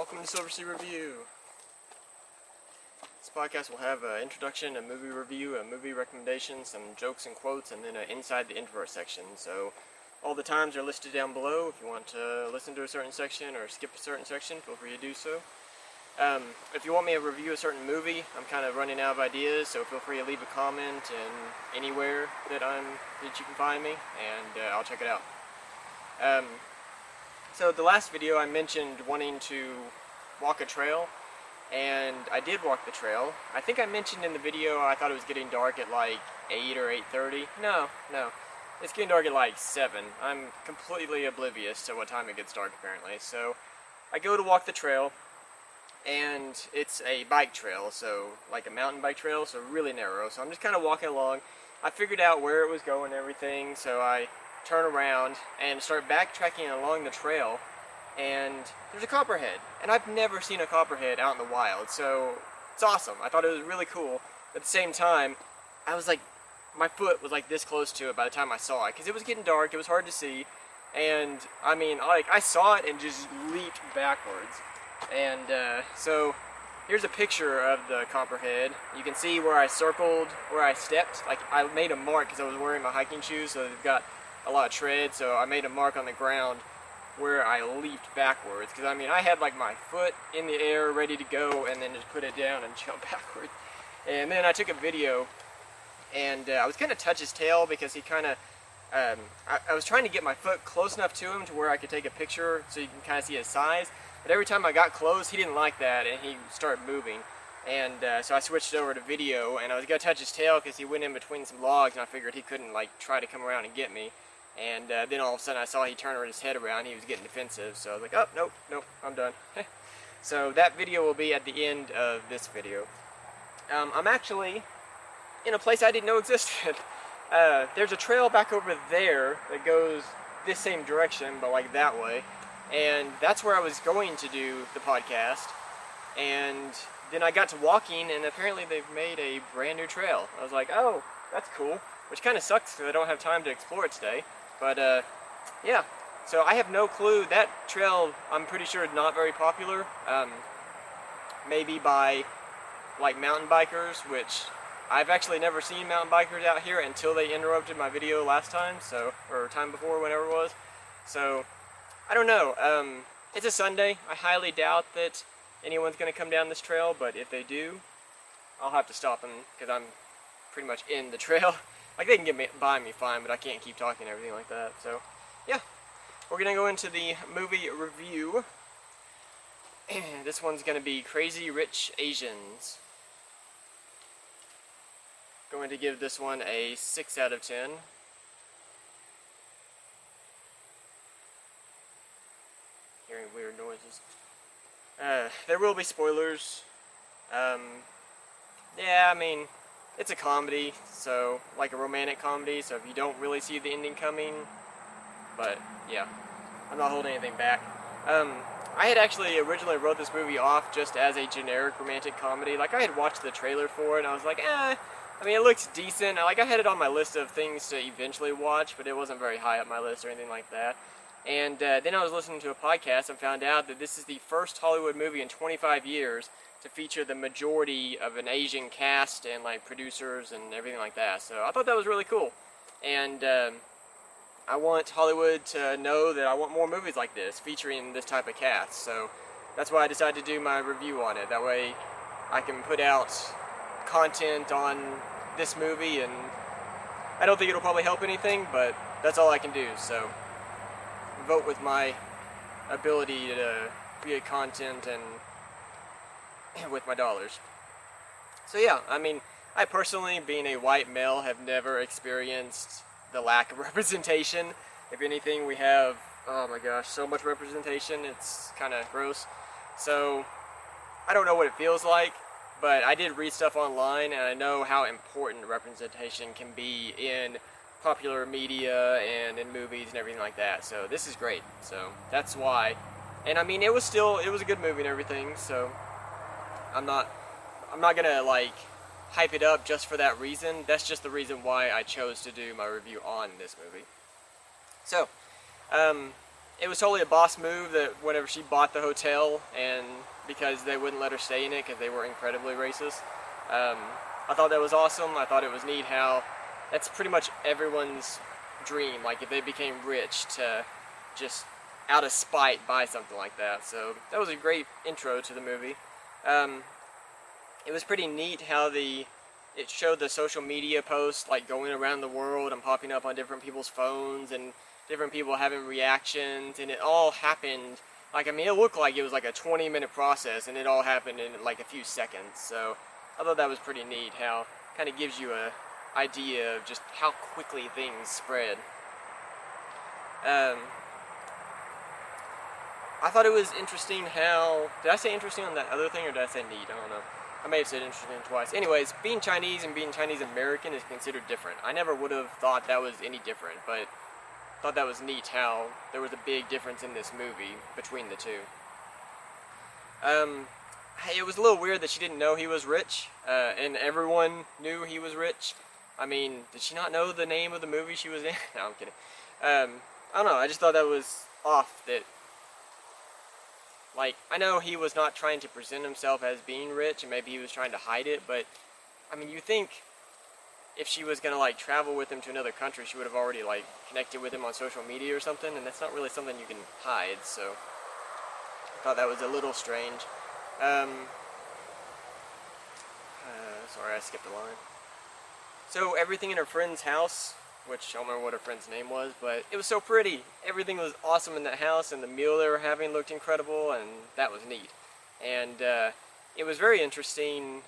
Welcome to SilverC Review. This podcast will have an introduction, a movie review, a movie recommendation, some jokes and quotes, and then an Inside the Intorvert section. So all the times are listed down below. If you want to listen to a certain section or skip a certain section, feel free to do so. If you want me to review a certain movie, I'm kind of running out of ideas, so feel free to leave a comment anywhere that you can find me, and I'll check it out. So the last video I mentioned wanting to walk a trail, and I did walk the trail. I think I mentioned in the video I thought it was getting dark at like 8 or 8:30. No. It's getting dark at like 7. I'm completely oblivious to what time it gets dark apparently. So I go to walk the trail, and it's a bike trail, so like a mountain bike trail, so really narrow. So I'm just kind of walking along. I figured out where it was going and everything, so I turn around and start backtracking along the trail, and there's a copperhead, and I've never seen a copperhead out in the wild, so it's awesome. I thought it was really cool. At the same time, I was like, my foot was like this close to it by the time I saw it, because it was getting dark, it was hard to see, and I mean, like, I saw it and just leaped backwards. And so here's a picture of the copperhead. You can see where I circled, where I stepped. Like, I made a mark because I was wearing my hiking shoes, so they've got a lot of tread, so I made a mark on the ground where I leaped backwards, because I mean, I had like my foot in the air ready to go and then just put it down and jump backwards. And then I took a video, and I was going to touch his tail because he kind of I was trying to get my foot close enough to him to where I could take a picture so you can kind of see his size, but every time I got close he didn't like that and he started moving. And so I switched over to video, and I was going to touch his tail because he went in between some logs, and I figured he couldn't like try to come around and get me. And then all of a sudden I saw he turned his head around, he was getting defensive, so I was like, oh, nope, I'm done. So that video will be at the end of this video. I'm actually in a place I didn't know existed. There's a trail back over there that goes this same direction, but like that way. And that's where I was going to do the podcast. And then I got to walking, and apparently they've made a brand new trail. I was like, oh, that's cool. Which kind of sucks because I don't have time to explore it today. But, yeah. So I have no clue. That trail, I'm pretty sure, is not very popular. Maybe by, like, mountain bikers, which I've actually never seen mountain bikers out here until they interrupted my video last time, so, or time before, whenever it was. So, I don't know. It's a Sunday. I highly doubt that anyone's going to come down this trail, but if they do, I'll have to stop them because I'm pretty much in the trail. Like, they can get by me fine, but I can't keep talking and everything like that. So, yeah. We're going to go into the movie review. This one's going to be Crazy Rich Asians. Going to give this one a 6 out of 10. Hearing weird noises. There will be spoilers. Yeah, I mean, it's a comedy, so, like a romantic comedy, so if you don't really see the ending coming, but, yeah, I'm not holding anything back. I had actually originally wrote this movie off just as a generic romantic comedy. Like, I had watched the trailer for it, and I was like, I mean, it looks decent. Like, I had it on my list of things to eventually watch, but it wasn't very high up my list or anything like that. And then I was listening to a podcast and found out that this is the first Hollywood movie in 25 years to feature the majority of an Asian cast and like producers and everything like that. So I thought that was really cool. And I want Hollywood to know that I want more movies like this featuring this type of cast. So that's why I decided to do my review on it. That way I can put out content on this movie, and I don't think it'll probably help anything, but that's all I can do. So vote with my ability to create content and with my dollars. So yeah, I mean, I personally, being a white male, have never experienced the lack of representation. If anything, we have, oh my gosh, so much representation, it's kind of gross. So I don't know what it feels like, but I did read stuff online, and I know how important representation can be in popular media and in movies and everything like that. So this is great. So that's why. And I mean, it was a good movie and everything. So I'm not gonna like hype it up just for that reason. That's just the reason why I chose to do my review on this movie. So it was totally a boss move that whenever she bought the hotel, and because they wouldn't let her stay in it because they were incredibly racist. I thought that was awesome. I thought it was neat how that's pretty much everyone's dream, like if they became rich, to just out of spite buy something like that. So that was a great intro to the movie. It was pretty neat how it showed the social media posts like going around the world and popping up on different people's phones and different people having reactions, and it all happened, like, I mean, it looked like it was like a 20-minute process, and it all happened in like a few seconds. So I thought that was pretty neat, how it kind of gives you a idea of just how quickly things spread. I thought it was interesting how, did I say interesting on that other thing, or did I say neat? I don't know. I may have said interesting twice. Anyways, being Chinese and being Chinese American is considered different. I never would have thought that was any different, but I thought that was neat how there was a big difference in this movie between the two. It was a little weird that she didn't know he was rich, and everyone knew he was rich. I mean, did she not know the name of the movie she was in? No, I'm kidding. I don't know, I just thought that was off, that, like, I know he was not trying to present himself as being rich, and maybe he was trying to hide it, but, I mean, you think if she was going to, like, travel with him to another country, she would have already, like, connected with him on social media or something, and that's not really something you can hide, so I thought that was a little strange. Sorry, I skipped a line. So, everything in her friend's house, which I don't remember what her friend's name was, but it was so pretty. Everything was awesome in that house, and the meal they were having looked incredible, and that was neat. And it was very interesting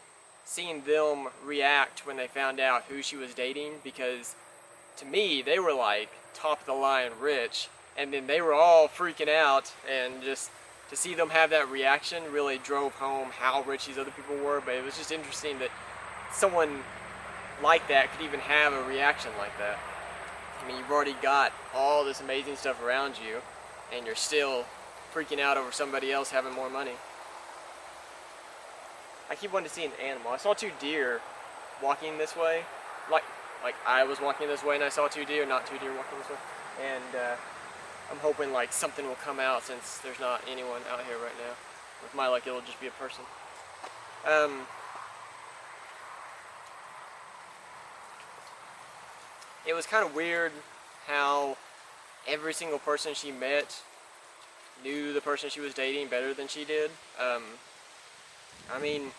seeing them react when they found out who she was dating, because to me, they were like top of the line rich, and then they were all freaking out, and just to see them have that reaction really drove home how rich these other people were. But it was just interesting that someone like that could even have a reaction like that. I mean, you've already got all this amazing stuff around you, and you're still freaking out over somebody else having more money. I keep wanting to see an animal. I saw 2 deer walking this way, like I was walking this way and I saw 2 deer, not 2 deer walking this way. And I'm hoping like something will come out, since there's not anyone out here right now. With my luck, it'll just be a person. It was kind of weird how every single person she met knew the person she was dating better than she did. I mean,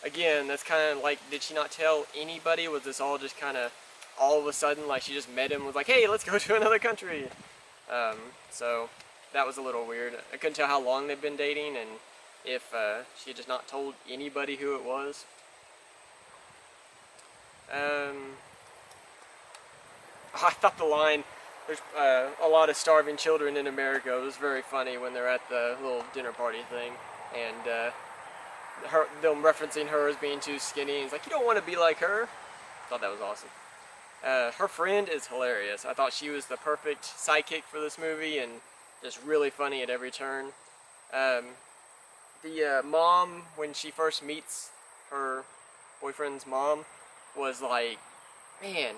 again, that's kind of like, did she not tell anybody? Was this all just kind of all of a sudden, like she just met him and was like, hey, let's go to another country? So that was a little weird. I couldn't tell how long they've been dating, and if she had just not told anybody who it was. I thought the line, there's a lot of starving children in America, it was very funny when they're at the little dinner party thing, and them referencing her as being too skinny, and it's like, you don't want to be like her. I thought that was awesome. Her friend is hilarious. I thought she was the perfect sidekick for this movie, and just really funny at every turn. The mom, when she first meets her boyfriend's mom, was like, man,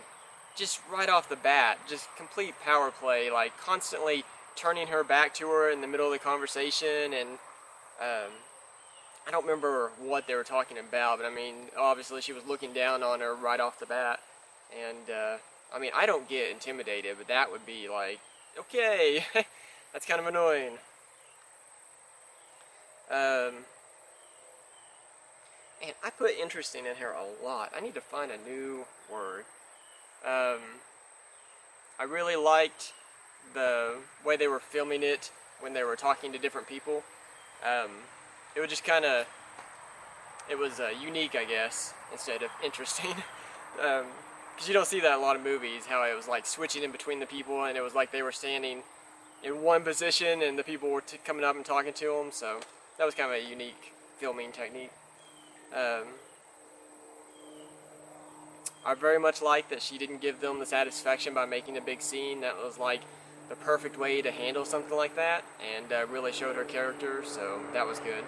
just right off the bat, just complete power play, like constantly turning her back to her in the middle of the conversation, and I don't remember what they were talking about, but I mean, obviously she was looking down on her right off the bat, and I mean, I don't get intimidated, but that would be like, okay, that's kind of annoying. And I put interesting in here a lot. I need to find a new word. I really liked the way they were filming it when they were talking to different people. It was just kind of, it was unique, I guess, instead of interesting. Because you don't see that in a lot of movies, how it was like switching in between the people, and it was like they were standing in one position and the people were coming up and talking to them, so that was kind of a unique filming technique. I very much like that she didn't give them the satisfaction by making a big scene. That was like the perfect way to handle something like that, and really showed her character, so that was good.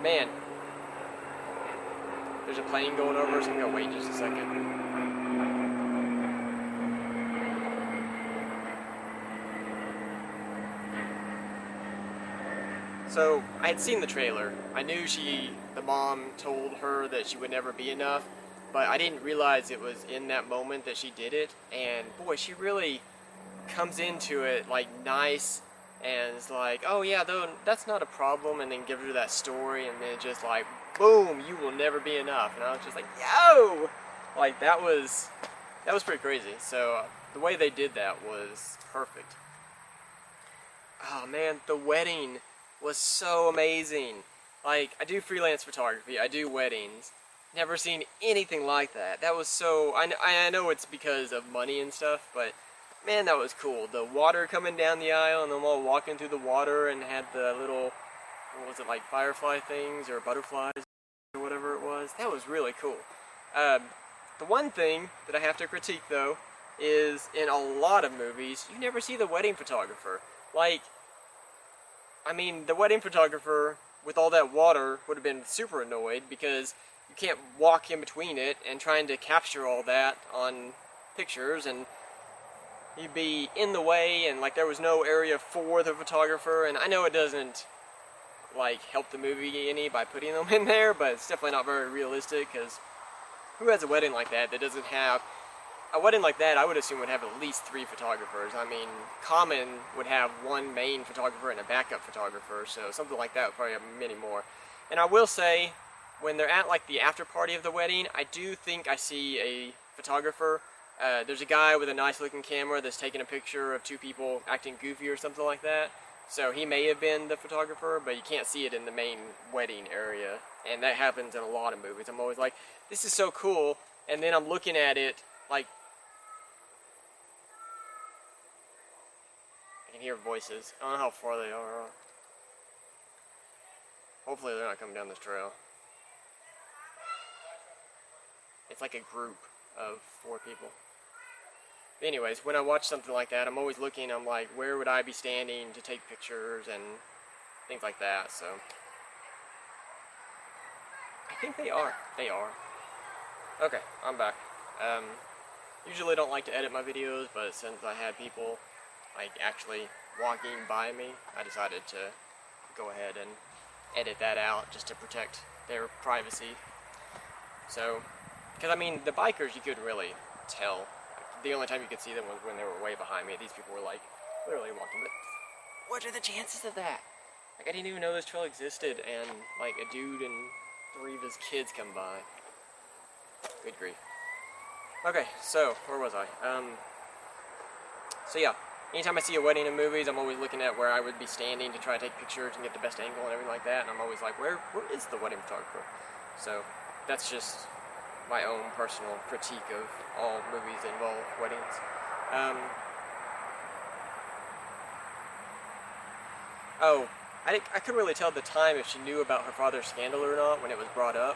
Man, there's a plane going over, so I'm going to wait just a second. So I had seen the trailer. I knew the mom told her that she would never be enough, but I didn't realize it was in that moment that she did it. And boy, she really comes into it like nice and is like, oh yeah, though that's not a problem, and then gives her that story, and then just like, boom, you will never be enough. And I was just like, yo, like that was pretty crazy. So the way they did that was perfect. Oh man, the wedding was so amazing. Like, I do freelance photography, I do weddings. Never seen anything like that. That was so, I know it's because of money and stuff, but man, that was cool. The water coming down the aisle and them all walking through the water and had the little, what was it, like firefly things or butterflies or whatever it was. That was really cool. The one thing that I have to critique though is in a lot of movies, you never see the wedding photographer. Like, I mean, the wedding photographer with all that water would have been super annoyed because you can't walk in between it and trying to capture all that on pictures, and you'd be in the way, and like there was no area for the photographer. And I know it doesn't like help the movie any by putting them in there, but it's definitely not very realistic, because who has a wedding like that doesn't have a wedding like that? I would assume would have at least 3 photographers. I mean, Common would have one main photographer and a backup photographer, so something like that would probably have many more. And I will say, when they're at like the after party of the wedding, I do think I see a photographer. There's a guy with a nice looking camera that's taking a picture of 2 people acting goofy or something like that. So he may have been the photographer, but you can't see it in the main wedding area. And that happens in a lot of movies. I'm always like, this is so cool, and then I'm looking at it like, I can hear voices. I don't know how far they are. Hopefully they're not coming down this trail. It's like a group of 4 people. Anyways, when I watch something like that, I'm always looking, I'm like, where would I be standing to take pictures and things like that, so. I think they are. They are. Okay, I'm back. Usually don't like to edit my videos, but since I had people like actually walking by me, I decided to go ahead and edit that out just to protect their privacy. So, because I mean, the bikers you couldn't really tell. The only time you could see them was when they were way behind me. These people were like literally walking. But what are the chances of that? Like, I didn't even know this trail existed, and like a dude and 3 of his kids come by. Good grief. Okay, so where was I? So yeah, anytime I see a wedding in movies, I'm always looking at where I would be standing to try to take pictures and get the best angle and everything like that. And I'm always like, where is the wedding photographer? So that's just my own personal critique of all movies that involve weddings. Oh, I couldn't really tell at the time if she knew about her father's scandal or not when it was brought up.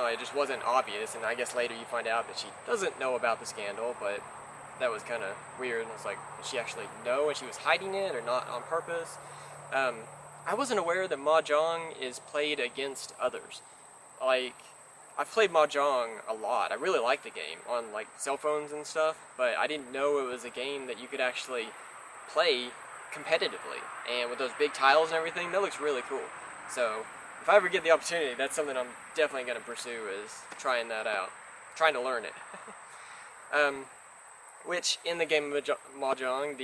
It just wasn't obvious, and I guess later you find out that she doesn't know about the scandal, but that was kind of weird, and it's like, did she actually know and she was hiding it or not on purpose? I wasn't aware that Mahjong is played against others. Like, I've played Mahjong a lot. I really like the game on like cell phones and stuff, but I didn't know it was a game that you could actually play competitively. And with those big tiles and everything, that looks really cool. So if I ever get the opportunity, that's something I'm definitely going to pursue, is trying that out. Trying to learn it. Which, in the game of Mahjong,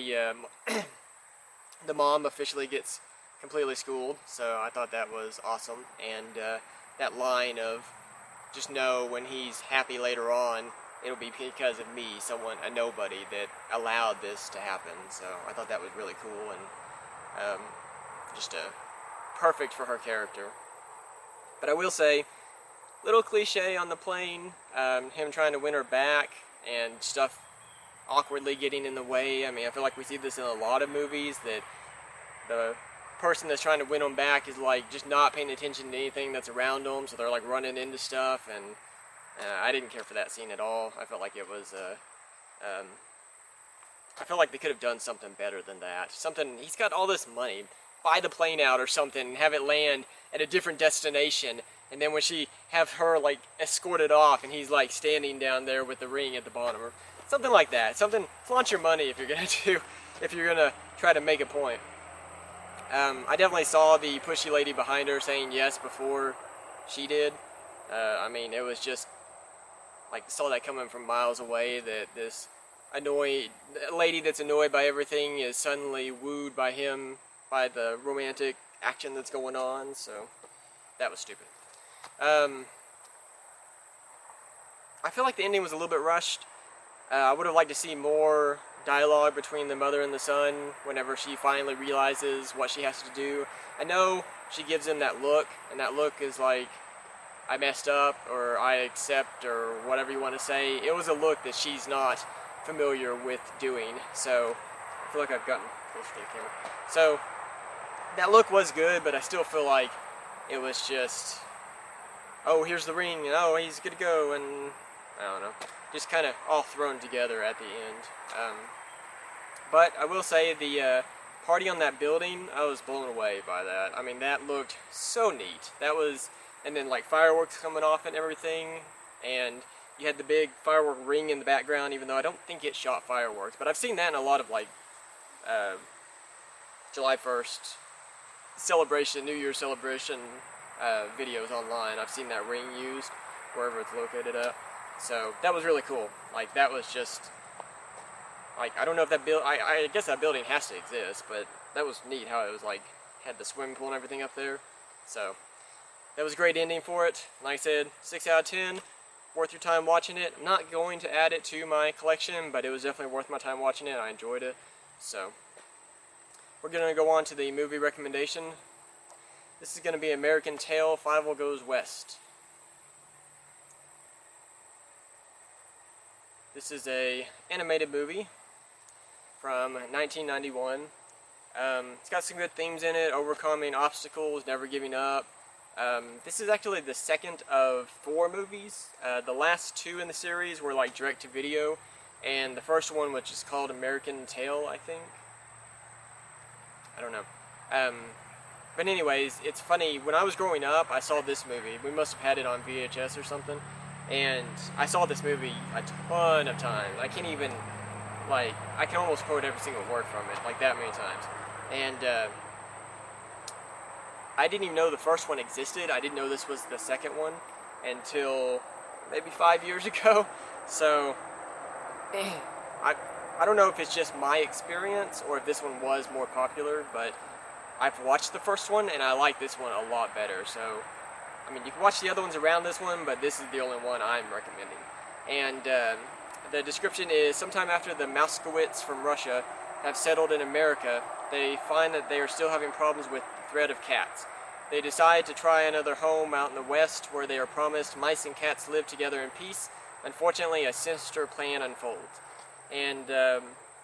the mom officially gets completely schooled, so I thought that was awesome. And that line of, just know when he's happy later on, it'll be because of me, a nobody, that allowed this to happen. So I thought that was really cool, and just perfect for her character. But I will say, little cliche on the plane, him trying to win her back, and stuff awkwardly getting in the way. I mean, I feel like we see this in a lot of movies, that the person that's trying to win them back is like just not paying attention to anything that's around them, so they're like running into stuff, and I didn't care for that scene at all. I felt like it was I felt like they could have done something better than that. He's got all this money, buy the plane out or something and have it land at a different destination, and then when she have her like escorted off and he's like standing down there with the ring at the bottom, or something like that. Flaunt your money if you're gonna try to make a point. I definitely saw the pushy lady behind her saying yes before she did. I mean, it was just, like, saw that coming from miles away, that this lady that's annoyed by everything is suddenly wooed by him, by the romantic action that's going on, so that was stupid. I feel like the ending was a little bit rushed. I would have liked to see more dialogue between the mother and the son whenever she finally realizes what she has to do. I know she gives him that look, and that look is like, I messed up, or I accept, or whatever you want to say. It was a look that she's not familiar with doing, so I feel like I've gotten closer to the camera. So that look was good, but I still feel like it was just, oh, here's the ring, and oh, he's good to go, and I don't know, just kind of all thrown together at the end. But I will say the party on that building, I was blown away by that. I mean, that looked so neat. That was, and then like fireworks coming off and everything, and you had the big firework ring in the background, even though I don't think it shot fireworks, but I've seen that in a lot of like July 1st celebration, New Year's celebration videos online. I've seen that ring used wherever it's located at. So that was really cool. Like, that was just, like, I don't know if that I guess that building has to exist, but that was neat how it was like, had the swimming pool and everything up there. So that was a great ending for it. Like I said, 6 out of 10, worth your time watching it. I'm not going to add it to my collection, but it was definitely worth my time watching it. I enjoyed it. So we're going to go on to the movie recommendation. This is going to be American Tail, Fievel Goes West. This is a animated movie from 1991. It's got some good themes in it: overcoming obstacles, never giving up. This is actually the second of 4 movies. The last 2 in the series were like direct-to-video, and the first one, which is called American Tail, I think. I don't know. But anyways, it's funny, when I was growing up, I saw this movie. We must have had it on VHS or something. And I saw this movie a ton of times. I can't even, like, I can almost quote every single word from it, like that many times. And I didn't even know the first one existed. I didn't know this was the second one until maybe 5 years ago. So, I don't know if it's just my experience or if this one was more popular, but I've watched the first one and I like this one a lot better. So, I mean, you can watch the other ones around this one, but this is the only one I'm recommending. And the description is, sometime after the Mouskowitz from Russia have settled in America, they find that they are still having problems with the threat of cats. They decide to try another home out in the west where they are promised mice and cats live together in peace. Unfortunately, a sinister plan unfolds. And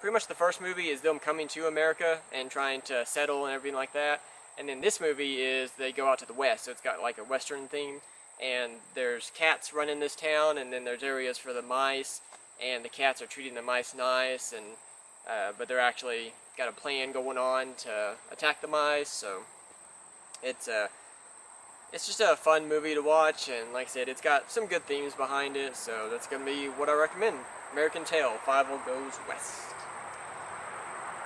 pretty much the first movie is them coming to America and trying to settle and everything like that. And then this movie is they go out to the west, so it's got like a western theme. And there's cats running this town, and then there's areas for the mice, and the cats are treating the mice nice, and but they're actually got a plan going on to attack the mice. So it's just a fun movie to watch, and like I said, it's got some good themes behind it. So that's gonna be what I recommend: American Tail, Fievel Goes West.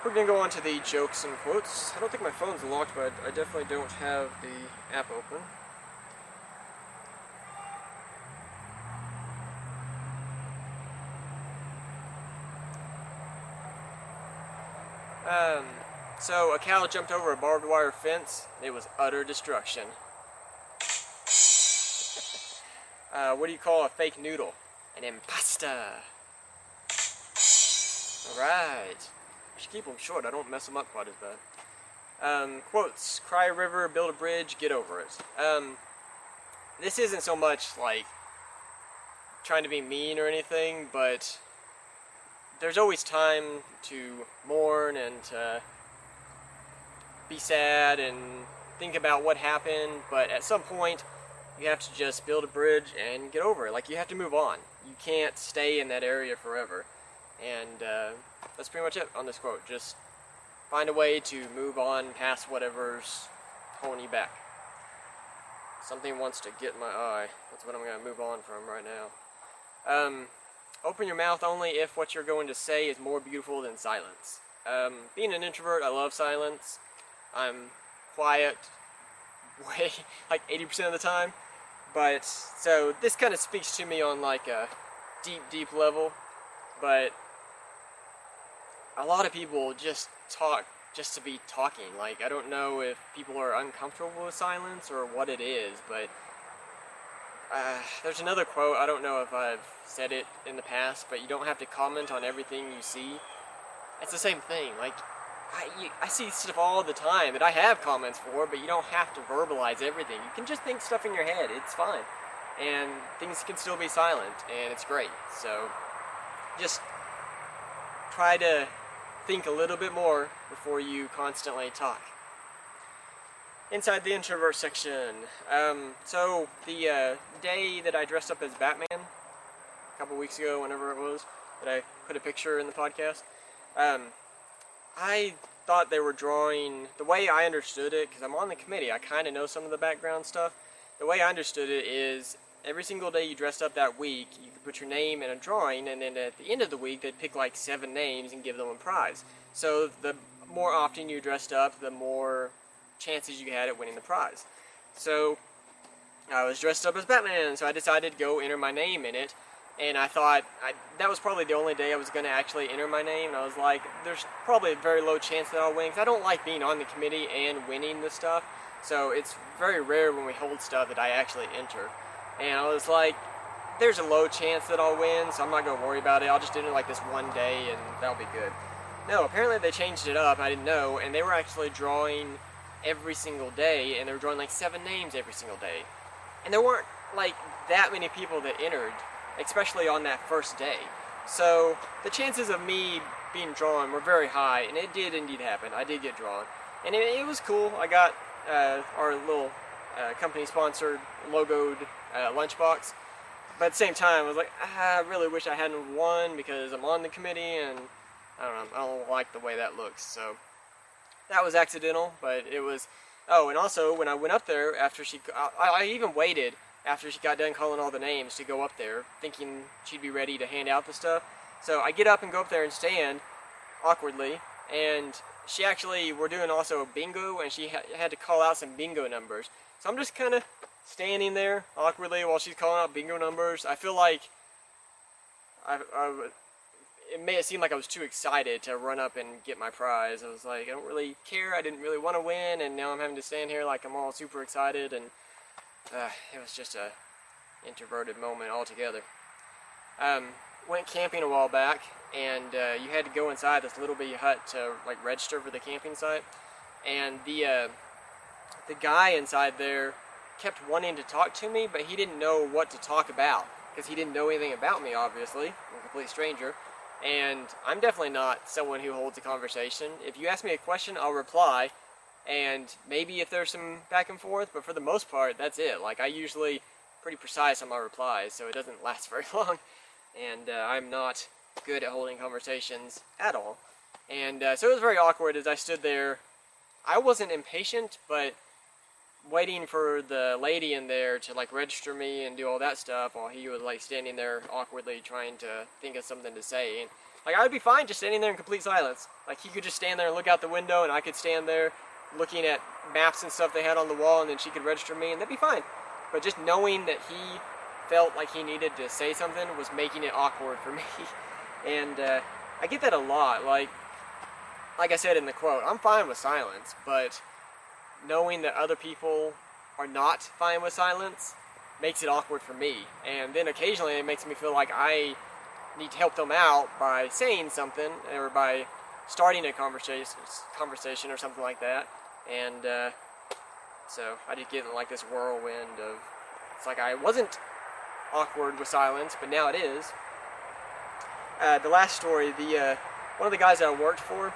We're going to go on to the jokes and quotes. I don't think my phone's locked, but I definitely don't have the app open. So a cow jumped over a barbed wire fence. It was utter destruction. What do you call a fake noodle? An impasta. Alright. I should keep them short, I don't mess them up quite as bad. Quotes: cry a river, build a bridge, get over it. This isn't so much like trying to be mean or anything, but there's always time to mourn and to be sad and think about what happened, but at some point you have to just build a bridge and get over it. Like, you have to move on. You can't stay in that area forever. And that's pretty much it on this quote. Just find a way to move on past whatever's holding you back. Something wants to get in my eye. That's what I'm going to move on from right now. Open your mouth only if what you're going to say is more beautiful than silence. Being an introvert, I love silence. I'm quiet way, like 80% of the time. But, so this kind of speaks to me on like a deep level. But a lot of people just talk just to be talking. Like, I don't know if people are uncomfortable with silence or what it is, but there's another quote, I don't know if I've said it in the past, but you don't have to comment on everything you see. It's the same thing. Like, I see stuff all the time that I have comments for, but you don't have to verbalize everything. You can just think stuff in your head. It's fine. And things can still be silent, and it's great. So, just try to think a little bit more before you constantly talk. Inside the Introvert section. So the day that I dressed up as Batman, a couple weeks ago, whenever it was, that I put a picture in the podcast, I thought they were drawing, the way I understood it, because I'm on the committee, I kind of know some of the background stuff. The way I understood it is, every single day you dressed up that week, you could put your name in a drawing, and then at the end of the week, they'd pick like 7 names and give them a prize. So the more often you dressed up, the more chances you had at winning the prize. So I was dressed up as Batman, so I decided to go enter my name in it, and I thought that was probably the only day I was going to actually enter my name, and I was like, there's probably a very low chance that I'll win, because I don't like being on the committee and winning the stuff, so it's very rare when we hold stuff that I actually enter. And I was like, there's a low chance that I'll win, so I'm not going to worry about it, I'll just enter like this one day and that'll be good. No, apparently they changed it up, I didn't know, and they were actually drawing every single day, and they were drawing like 7 names every single day. And there weren't like that many people that entered, especially on that first day. So the chances of me being drawn were very high, and it did indeed happen. I did get drawn. And it was cool. I got our little company-sponsored, logoed lunchbox. But at the same time, I was like, I really wish I hadn't won because I'm on the committee, and I don't know, I don't like the way that looks. So that was accidental, but it was... Oh, and also, when I went up there, after I even waited after she got done calling all the names to go up there, thinking she'd be ready to hand out the stuff. So I get up and go up there and stand, awkwardly, and she actually, we're doing also a bingo, and she had to call out some bingo numbers. So I'm just kind of standing there, awkwardly, while she's calling out bingo numbers. I feel like it made it seem like I was too excited to run up and get my prize. I was like, I don't really care, I didn't really want to win, and now I'm having to stand here like I'm all super excited, and it was just a introverted moment altogether. Went camping a while back, and you had to go inside this little bitty hut to like register for the camping site, and the guy inside there kept wanting to talk to me, but he didn't know what to talk about, because he didn't know anything about me, obviously. I'm a complete stranger. And I'm definitely not someone who holds a conversation. If you ask me a question, I'll reply, and maybe if there's some back and forth, but for the most part, that's it. Like, I usually pretty precise on my replies, so it doesn't last very long, and I'm not good at holding conversations at all. And so it was very awkward as I stood there. I wasn't impatient, but waiting for the lady in there to like register me and do all that stuff while he was like standing there awkwardly trying to think of something to say. And like, I would be fine just standing there in complete silence. Like, he could just stand there and look out the window, and I could stand there looking at maps and stuff they had on the wall, and then she could register me, and that'd be fine. But just knowing that he felt like he needed to say something was making it awkward for me. And I get that a lot. Like I said in the quote, I'm fine with silence, but knowing that other people are not fine with silence makes it awkward for me. And then occasionally it makes me feel like I need to help them out by saying something, or by starting a conversation or something like that. And so I just get in like this whirlwind of, it's like I wasn't awkward with silence, but now it is. The last story, one of the guys that I worked for,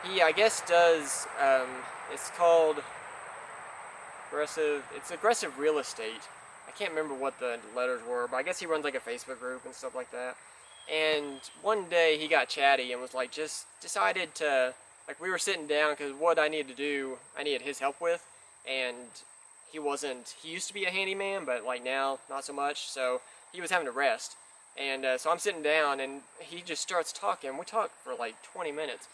he, I guess, does, it's called aggressive real estate. I can't remember what the letters were, but I guess he runs like a Facebook group and stuff like that. And one day he got chatty and was like, just decided to, like, we were sitting down because what I needed to do, I needed his help with, and he used to be a handyman, but like now, not so much, so he was having to rest. And so I'm sitting down, and he just starts talking. We talked for like 20 minutes,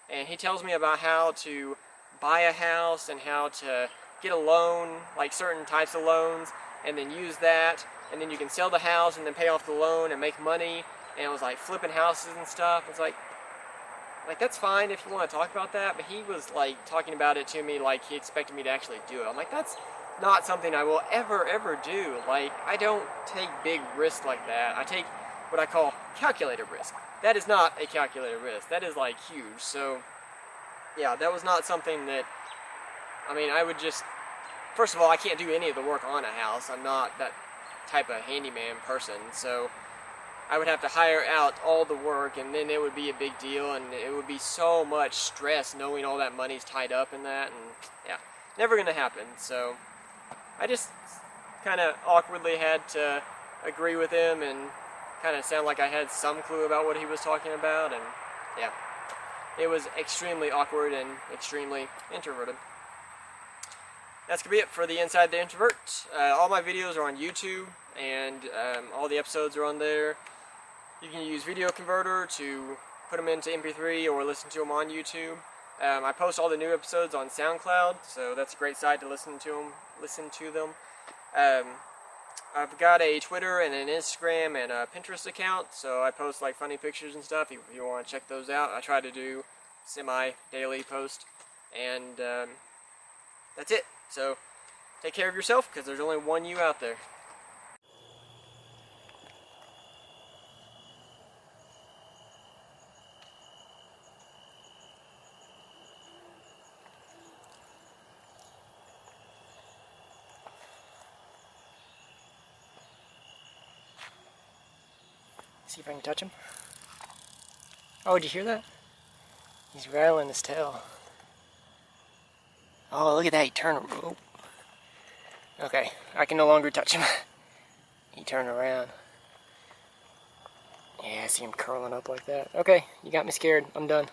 and he tells me about how to buy a house and how to get a loan, like certain types of loans, and then use that, and then you can sell the house and then pay off the loan and make money. And it was like flipping houses and stuff. It's like that's fine if you want to talk about that, but he was like talking about it to me like he expected me to actually do it. I'm like, that's not something I will ever do. Like, I don't take big risks like that. I take what I call calculated risk. That is not a calculated risk. That is like huge. So yeah, that was not something that, I mean, I would just, first of all, I can't do any of the work on a house. I'm not that type of handyman person, so I would have to hire out all the work, and then it would be a big deal, and it would be so much stress knowing all that money's tied up in that, and yeah, never gonna happen. So I just kind of awkwardly had to agree with him and kind of sound like I had some clue about what he was talking about, and yeah, it was extremely awkward and extremely introverted. That's gonna be it for the Inside the Introvert. All my videos are on YouTube, and all the episodes are on there. You can use Video Converter to put them into MP3 or listen to them on YouTube. I post all the new episodes on SoundCloud, so that's a great site to listen to them. I've got a Twitter and an Instagram and a Pinterest account, so I post like funny pictures and stuff if you want to check those out. I try to do semi-daily post, and that's it. So take care of yourself, because there's only one you out there. See if I can touch him. Oh, did you hear that? He's rattling his tail. Oh, look at that, he turned. Oh. Okay, I can no longer touch him. He turned around. Yeah, I see him curling up like that. Okay, you got me scared. I'm done.